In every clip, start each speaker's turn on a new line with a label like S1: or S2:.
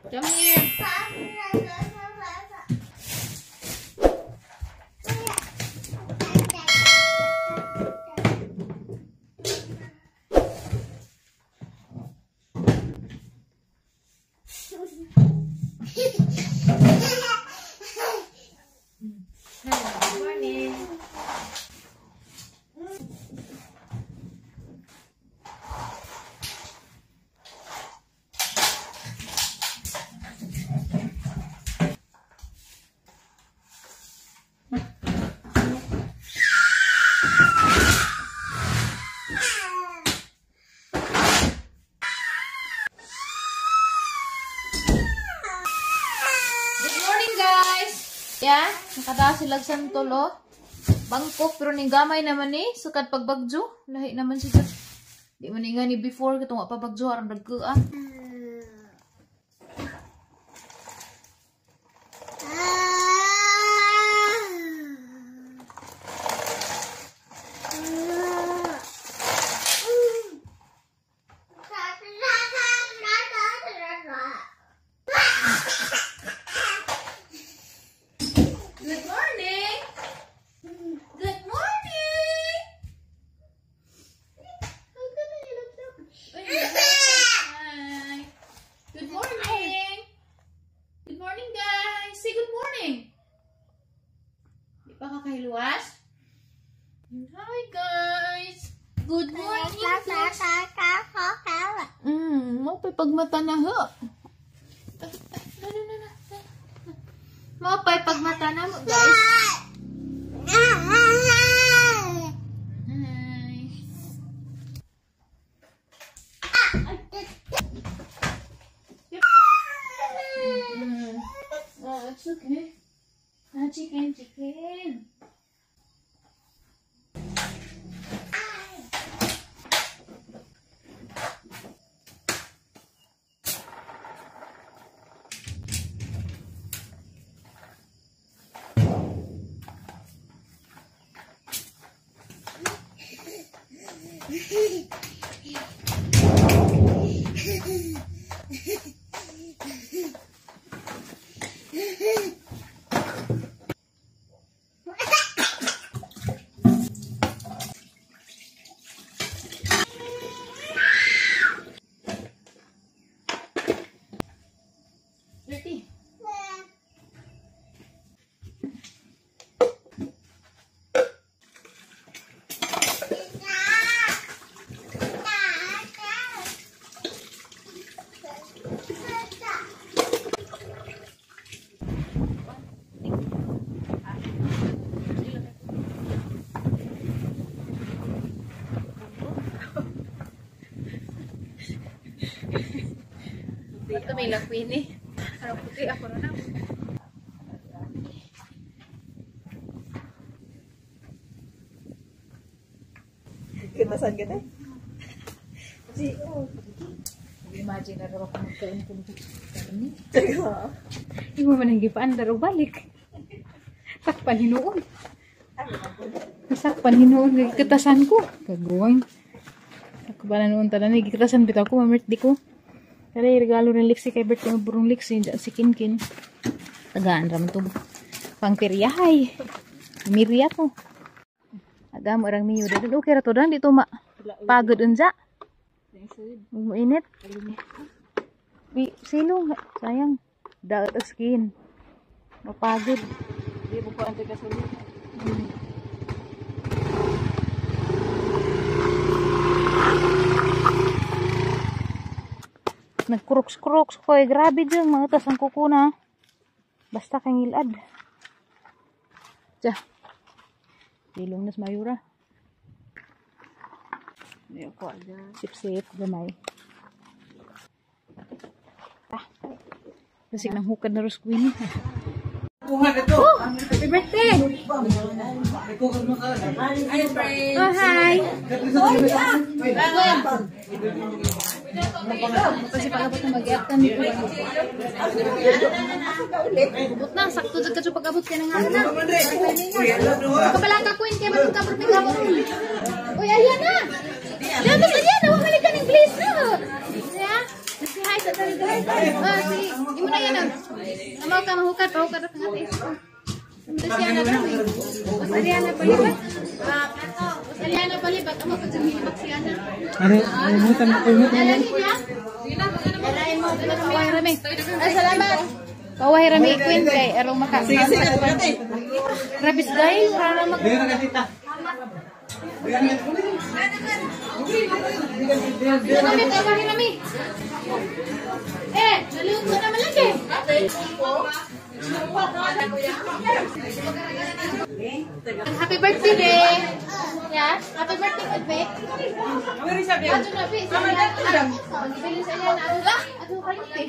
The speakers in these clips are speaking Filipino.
S1: Come here. Good morning. Yeah, nakataas sila sa tulo. Bangkok, pero ni gamay naman ni. Sukat pagbagjo. Lahi naman siya. Di man nga ni before. Katong pa bagjo. Harang nagkuha. Pakakahiluwas. Hi guys! Good morning! Mapay pagmata na ho. Mapay pagmata na mo guys. Oh, it's okay. Chicken. Ito may lakwin eh. Parang puti ako na lang.
S2: Kinasan ka na?
S1: Imagine na raw ako magkain kung karni.
S2: Teka.
S1: Hindi mo man ang gipaan, daro balik. Sakpan hinuon. Sakpan hinuon. Kitasan ko. Kaguwang. Ako ba na noon talan. Kitasan bitaw ko. Mamirti ko. Kaya regalo ng liksi kay Bert ng burong liksi. Si Kinkin. Tagaan raman to. Pangpiryahay. Mirya to. Agam orang miyo. Okay ra to dan. Dito pagod unja. Mainit. Silong. Sayang. Daot ang skin. Mapagod.
S2: Hindi mo ko ang taga-sulit.
S1: Nagkruks-kruks ko. Grabe dyan. Mga tas ang kukuna. Basta kang ilad. Diyan. Silong nas mayura. Sip-sip. Gamay. Kasi nang hukad na rosquini. Oh! Happy birthday! Oh, hi! Kasi pag-abot na mag-iaptan dito. Abot na, sakto dyan ka pag-abot ka na nga na. Kapalang kakuin kaya matong kapag may kapag. Uy, ayan na! Diyan, basta yan! Huwag ka ng place na! Yeah? Say hi sa tari-tari. Si Mau ka mahukat, mahukat ka nga tayo. Masaliana palibat. Masaliana palibat. Masaliana palibat. Amo ka sa hilibak siya na.
S3: Umutan ako.
S1: Dalan niya. Kaway rami. Ay, salamat. Kaway rami ikwin kay arong maka. Sige. Rabis dahil para mag. Kaway rami. Naliut mo naman lagi. Happy birthday, Be. Yeah? Happy birthday, Be. Ato na, Be. Bili sa iya na ato ba? Ato ka rin, Be.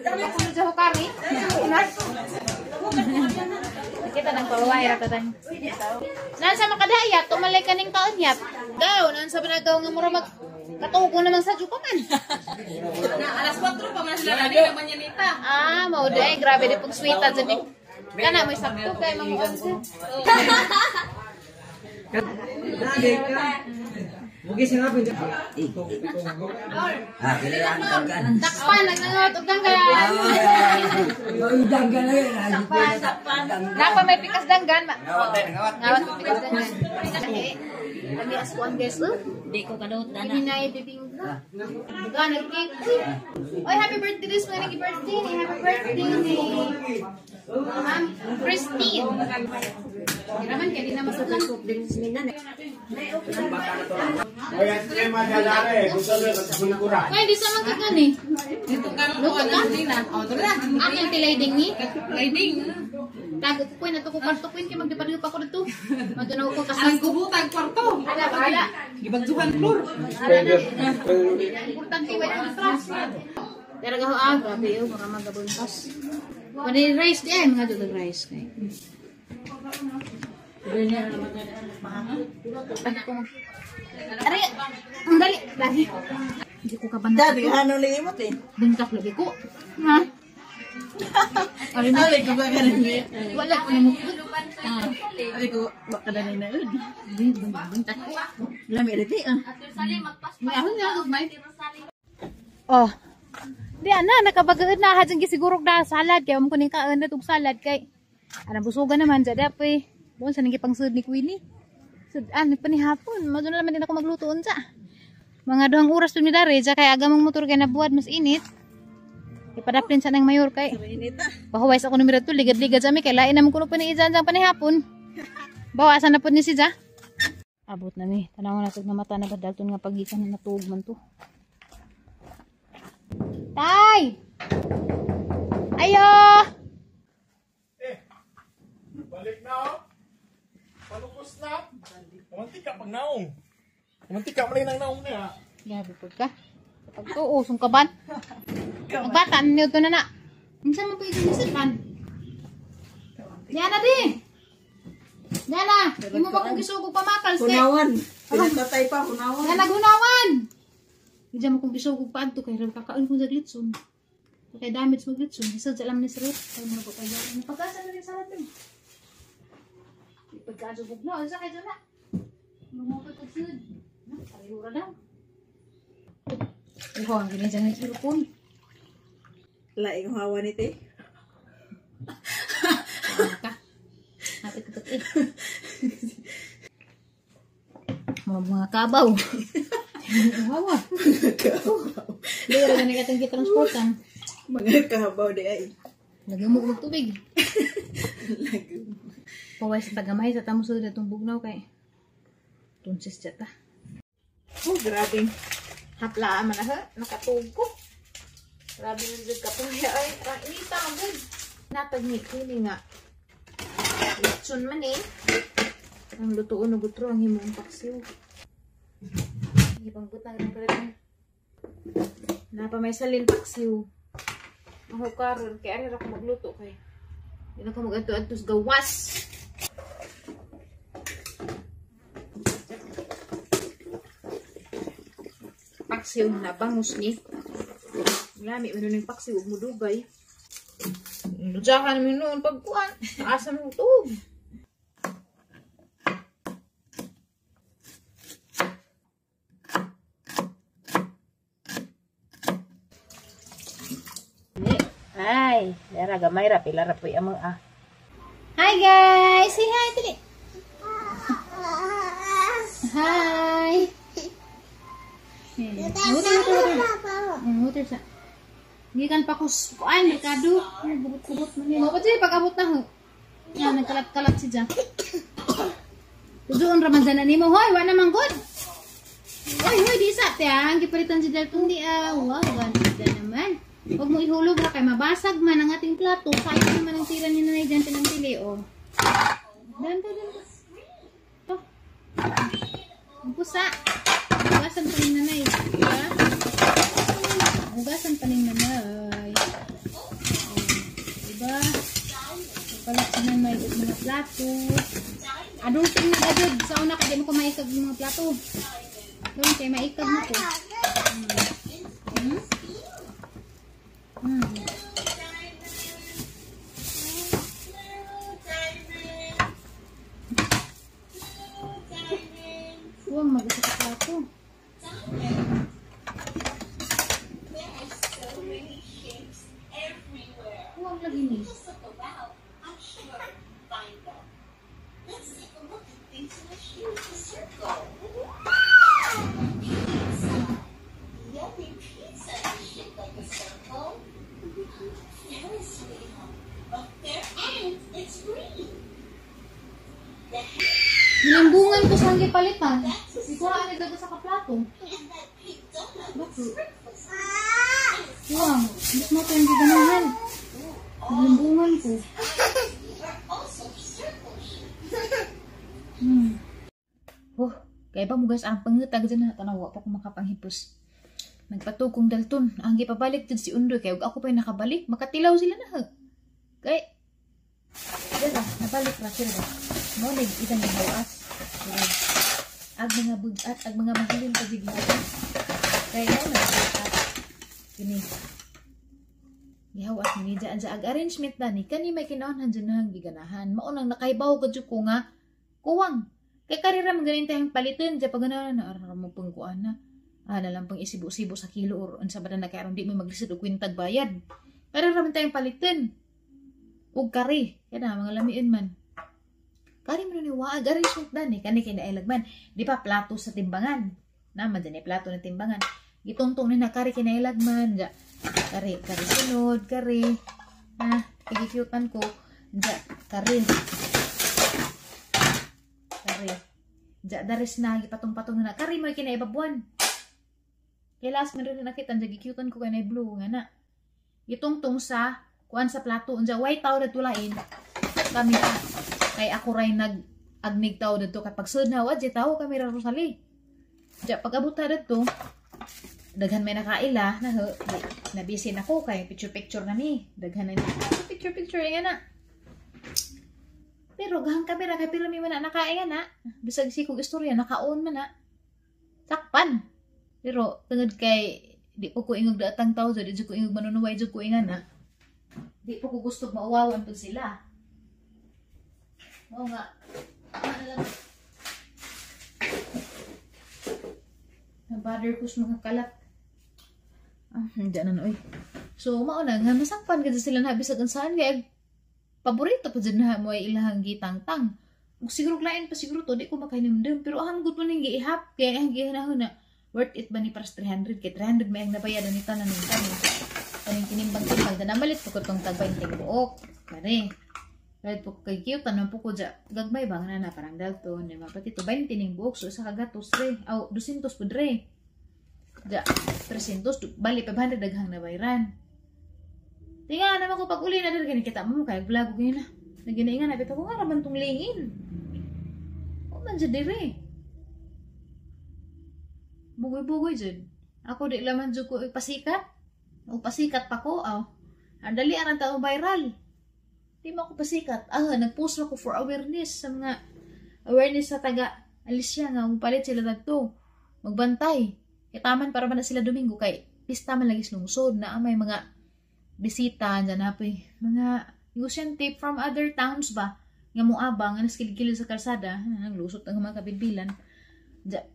S1: Ato sa hukari. Kita nang paluway rata tayo. Naan sa makadaya, tumalay ka ning kaanyap. Daw, naan sa panagaw nga mura mag... Katugo naman sa Jupaman.
S2: Alas 4 pa man sila lagi ng manyanita.
S1: Mau deh, grabe di pong sweet aja nih. Kana may sakto kay mga onse.
S3: Mugis nga po.
S4: Kailangan daggan.
S1: Takpan, nagnangot og kaya.
S4: Daggan na yan.
S1: Takpan. Napa may pikas danggan, ma. Ngawat may pikas danggan. Lagi askuan guys,
S2: Di ko kadot na.
S1: Hinay bibing na. Buga nag-cake. Oy, happy birthday this mga birthday ni. Happy birthday ni. Ma'am Christine. Kiraman kaya di na masudlan ko din sa minan. Kaya di sa mga gani.
S2: Dito ka
S1: Luto ka?
S2: Oh, tara.
S1: Ang yung tilayding ni.
S2: Riding.
S1: Tago ko na to ko kwarto ko kay magdipadyo pa ko dito. Matunaw ko
S2: Ang
S1: kasal ko.
S2: kubutag kwarto.
S1: Ala.
S2: Gibagduhan floor.
S1: Importante ba yung trust? Talaga ho grabe yun, mga magabuntas. Pwede rice di ay, mga dudog rice. Ari, ang dali. Dali. Hindi ko kabanda.
S2: Dati ano limot eh.
S1: Buntak lagi ko. Ha? Ari na.
S2: Alay ko ba ganun eh.
S1: Wala ko na mo.
S2: Alay ko baka na na yun.
S1: Buntak ko.
S2: Lami riti ah.
S1: May ahon na, may. Oh. Di ana nakabagaad na hadjang gisigurog na salad kay mo kuning kaon na tug salad kay ana busugan naman sa dapoy. Doon sa nang gipangsud ni Queenie. Sudan pa ni hapon, mao na naman din ako magluto unsa. Mga 2 oras tumi dare ja kay aga mong motor kay nabuad mas init. Ipadaplin sa nang mayor kay.
S2: Inita.
S1: Pahuway sa numero 2 ligad-ligad sa mi kay lain naman kuno pa ni ijan pa ni hapon. Bawasan na pud ni si Ja. Abot na mi. Tanaw na tug na mata na badalton nga pagikan na natug man to. Tay! Ayo!
S5: Balik na oh. Palukos na. Mantika pag naong. Mantika malay nang naong niya.
S1: Gabi po ka. Pag to, usong ka ban? Ang bata, niyo to na na. Minsan mo po yung isipan. Yana di! Yana! Hindi mo ba kung gisugog pamakal?
S2: Hunawan. Pinatatay pa, hunawan.
S1: Yana, gunawan! Hindi mo kung gisugog pa ito. Kaya kakaon kong sa glitson. Kaya damage mo glitson. Isad sa alam ni Sirot. Kaya mo na po tayo. Pagkasa na rin sa natin. Pagkasugog na. Ano sa kayo na? Lumupot ang sud. Parihura daw. Iho, ang ginadyan ng ilupon.
S2: Laing hawa ni te.
S1: Ka. Hapit ko eh. Mga kabaw. Hawa. Hindi rin na natin kitransportan.
S2: Mga kahabaw di ay.
S1: Lagyan mo ng tubig. Paway sa tagamay sa tamusod na itong bugnaw kay tunsis dyan.
S2: Oh, grabing.
S1: Haplaan man ha, nakatug ko. Grabe na dyan ka pong ay, inita ka dyan. Natagnik ko yun nga. Litson man eh. Ang lutoon o gutro, ang himong paksiw. Ipangput na rin pala rin. Napamay salin paksiw. Ako karon kaya arir ako magluto kay. Hindi ako mag-adto-adto sa gawas. Paksiw na bangus ni. Lami mo ng paksiw ug mudugay. Lujahan mo noon pagkuan. Asa mo tug. Ay, dara gamay ra pila ra puy amo ah. Hi guys, say hi tali. Hi. Water sa. Gikan pa ko kuan merkado, bubut-bubut man ni. Mo pa di pag-abot na ho. Yan nagkalat-kalat si Jack. Tuduon Ramadan na nimo, hoy, wa na man good. Hoy, di sa te ang gipalitan si Dalton di wow, ganda naman. Huwag mo ihulog ha, kay mabasag man ang ating plato. Sayang naman ang tira ni nanay dyan pinagpili, oh. Dan ka. Ito. Ang pusa. Hugasan pa ni nanay. Diba? Hugasan pa ni nanay. Oh, diba? Kapalat si nanay at mga plato. Adulting na agad. Sa una ka, di mo ko maikag ng mga plato. Doon kay maikag mo ko. Huwag mag-isa ka plato. Huwag lagi ni. Nilambungan ko sa hanggang palitan. Di ko na nagdaga sa kaplato. Bakit? Wow, mas mo ito yung giganahan. Nilambungan ko. Oh, kaya pa mugas ang pangitag dyan na tanawa pa ko makapanghipos. Nagpatukong Dalton. Ang gipabalik dyan si Undoy. Kaya ako pa yung nakabalik. Makatilaw sila na ha. Kaya, dala, nabalik ra sila. Monig, itang nahawas. Ag mga bugat, ag mga mahilin pa biglaan. Kaya yun, nagpatak. Gini. Gihawas ni dyan sa ag-arrangement na ni. Kani may kinaunan dyan na ang giganahan. Maunang nakaibaw ka dyan ko nga. Kuwang. Kaya karira magaling tayong palitin. Diyan pag gano'n na araw mo pang kuan na. Na lang pang isibo-sibo sa kilo or sa badan na kaya di mo maglisid o kwintag bayad. Karira man tayong palitin. Ug kari. Yan na, mga lamiin man. Kari mo na ni waag. Arrangement na ni. Kani kinailagman. Di pa plato sa timbangan. Naman dyan plato na timbangan. Gitungtong na kari kinailagman. Diyan. Kari sunod. Kari. Kagikyutan ko. Diyan. Kari. Daris na gipatong-patong na kari mo kinaibabuan. Kaya last man rin nakita dyan gikyutan ko kanay blue nga na. Gitungtong sa kuan sa plato unja white tao dito lain. Kami kay ako ray nag-agnig tao dito kapag sunod di tao kami ra Rosali. Diya pag-abot ta dito daghan may nakaila na busy na ko kay picture na ni. Daghan na ni picture nga na. Pero gahang kamera kay pila mi man na nakain na. Bisag si kong istorya nakaon man na. Sakpan. Pero tungod kay di po ko ingog datang tao di ko ingog manunuway jud ko ingan na. Di po ko gusto mauwawan pud sila. Mao nga. Ano lang. Nabother ko sa mga kalat. Hindi na oy. So mao na nga masakpan kada sila na bisag saan kay paborito po dyan na mo ay ilahang gitang-tang. Kung siguro lain pa siguro to, di ko makainimdam. Pero ang good mo nang giihap. Kaya ang gihanahon na, worth it ba ni paras 300? Kaya 300 may ang nabayadan ni tanan ng kami. Kaning tinimbang-timbang. Danamalit po ko itong tag-20 buok. Kare. Kahit po kay cute, tanong po ko dyan. Gagmay bang na parang Dalton. Pati ito, 20 ning buok. So, isa kagatos re. 200 po re. Dyan, 300. Bali, 500 daghang nabayran. Tinga naman ko pag uli na dito, kita mo kaya vlog ko yun na. Naginaingan na, bita ko nga naman itong lingin. O man dyan dire. Bugoy-bugoy dyan. Ako di laman dyan ko pasikat. O pasikat pa ko, ang dali ang taong viral. Di mo ako pasikat. Nag-post ako for awareness sa mga awareness sa taga Alicia nga, palit sila nagto. Magbantay. Itaman para ba na sila Domingo kay pista man lagi lungsod na may mga bisita dyan na po mga negosyante from other towns ba nga muabang nga naskilid-kilid sa kalsada naglusot ang mga kabilbilan dyan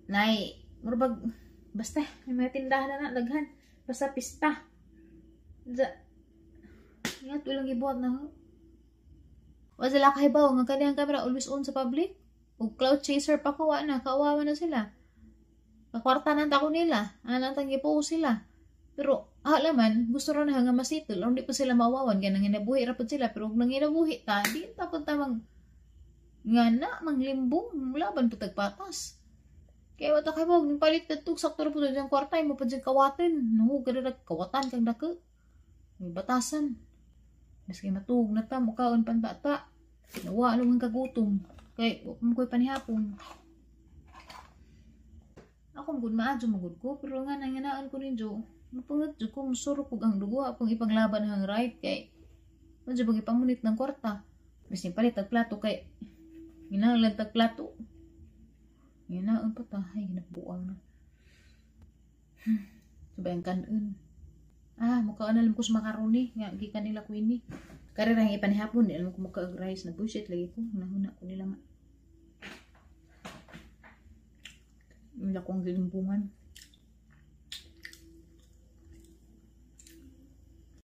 S1: nay murabag basta may mga tindahan na daghan basta pista Nga, tulang gibuhat na ho. Wa sila kahibaw, nga kaniyang camera always on sa public. O cloud chaser pa kawa na, kawawa na sila. Kakwarta na tako nila, anang tangipo sila. Pero, man, gusto rin na nga masitol, o hindi pa sila mawawan, kaya nanginabuhi rapod sila, pero kung nanginabuhi ta, di tapos tamang nga na, manglimbong, laban po tagpatas. Kaya wata kahibaw, yung palit na itong sakto na po dyan kwarta, mo pa dyan kawatin. No, gano'n kawatan kang dako. May batasan. Maski matug na ta, mukaon pantata. Nawa, along ang kagutom. Kaya, huwag ko'y panihapon. Ako, magod maadyo, magod ko. Pero nga, nanginaan ko rin, Jo. Mapangadyo ko, masuro ko ang dugo. Apang ipaglaban ng right. Kaya, madyo bang ipamunit ng kwarta. Maski palit ang plato, kay ginahanglan tag plato. Ginaan pa ta. Ay, ginabuang na. Sabayang kanon. Mukaan alam ko sa macaroni. Nga, gikan nila ko ini. Karirang ipanihapon. Di alam ko makaag-rice na bullshit. Lagi ko. Nahuna ko nila nga. Wala kong gilimpungan.